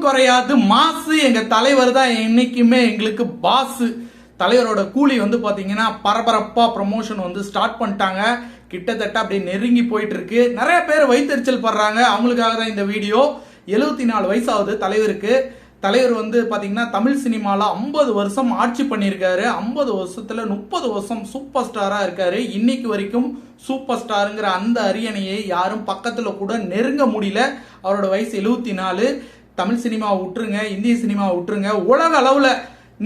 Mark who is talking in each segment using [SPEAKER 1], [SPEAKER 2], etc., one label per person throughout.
[SPEAKER 1] குறையாது மாசு. எங்க தலைவர் தான் என்னைக்குமே எங்களுக்கு பாஸ். தலைவரோட கூலி வந்து பாத்தீங்கன்னா பரபரப்பா ப்ரமோஷன் வந்து ஸ்டார்ட் பண்ணிட்டாங்க. கிட்டத்தட்ட அப்படியே நெருங்கி போயிட்டு இருக்கு. நிறைய பேர் வயிற்றுச்சல் படுறாங்க. அவங்களுக்காக தான் இந்த வீடியோ. 74 வயசு ஆகுது தலைவருக்கு. தலைவர் வந்து பாத்தீங்கன்னா தமிழ் சினிமால 50 வருஷம் ஆட்சி பண்ணியிருக்காரு. 50 வருஷத்துல 30 வருஷம் சூப்பர் ஸ்டாரா இருக்காரு. இன்னைக்கு வரைக்கும் சூப்பர் ஸ்டாருங்கிற அந்த அரியணையை யாரும் பக்கத்துல கூட நெருங்க முடியல. அவரோட வயசு 74. தமிழ் சினிமாவை விட்டுருங்க, இந்திய சினிமாவை விட்டுருங்க, உலக அளவுல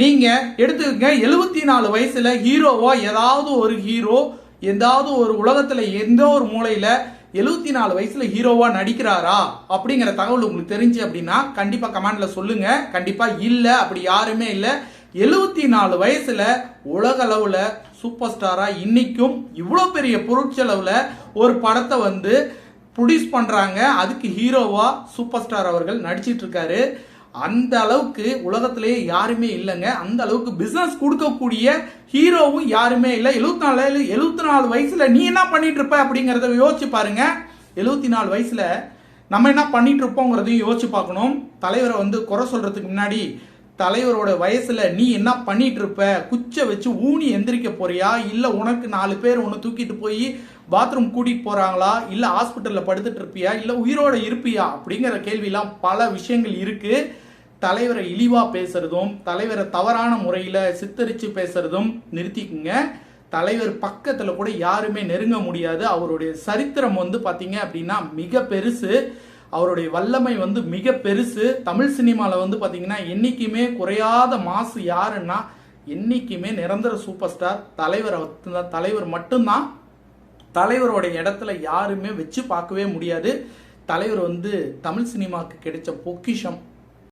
[SPEAKER 1] நீங்க எடுத்துக்கங்க. 74 வயசுல ஹீரோவா ஏதாவது ஒரு ஹீரோ ஏதாவது ஒரு உலகத்துல எந்த ஒரு மூலையில 74 வயசுல ஹீரோவா நடிக்கிறாரா அப்படிங்கிற தகவல் உங்களுக்கு தெரிஞ்சு அப்படின்னா கண்டிப்பா கமெண்ட்ல சொல்லுங்க. கண்டிப்பா இல்ல, அப்படி யாருமே இல்ல. 74 வயசுல உலக அளவுல சூப்பர் ஸ்டாரா இன்னைக்கும் இவ்வளவு பெரிய பொருட்செலவுல ஒரு படத்தை வந்து ப்ரொடியூஸ் பண்றாங்க. அதுக்கு ஹீரோவா சூப்பர் ஸ்டார் அவர்கள் நடிச்சிட்டு இருக்காரு. அந்த அளவுக்கு உலகத்திலேயே யாருமே இல்லைங்க. அந்த அளவுக்கு பிசினஸ் கொடுக்கக்கூடிய ஹீரோவும் யாருமே இல்லை. 74 வயசுல நீ என்ன பண்ணிட்டு இருப்ப அப்படிங்கறத யோசிச்சு பாருங்க. 74 வயசுல நம்ம என்ன பண்ணிட்டு இருப்போங்கிறதையும் யோசிச்சு பார்க்கணும். தலைவரை வந்து குறை சொல்றதுக்கு முன்னாடி தலைவரோட வயசுல நீ என்ன பண்ணிட்டு இருப்ப, குச்ச வச்சு ஊனி எந்திரிக்க போறியா, இல்ல உனக்கு 4 பேர் ஒன்னு தூக்கிட்டு போய் பாத்ரூம் கூட்டிட்டு போறாங்களா, இல்ல ஹாஸ்பிட்டல்ல படுத்துட்டு இருப்பியா, இல்ல உயிரோட இருப்பியா அப்படிங்கிற கேள்வியெல்லாம் பல விஷயங்கள் இருக்கு. தலைவரை இழிவா பேசுறதும் தலைவரை தவறான முறையில சித்தரிச்சு பேசுறதும் நிறுத்திக்குங்க. தலைவர் பக்கத்துல கூட யாருமே நெருங்க முடியாது. அவருடைய சரித்திரம் வந்து பாத்தீங்க அப்படின்னா மிக பெருசு. அவருடைய வல்லமை வந்து மிக பெருசு. தமிழ் சினிமால வந்து பாத்தீங்கன்னா என்னைக்குமே குறையாத மாசு யாருன்னா என்னைக்குமே நிரந்தர சூப்பர் ஸ்டார் தலைவர் மட்டும்தான். தலைவரோட இடத்துல யாருமே வச்சு பார்க்கவே முடியாது. தலைவர் வந்து தமிழ் சினிமாவுக்கு கிடைச்ச பொக்கிஷம்.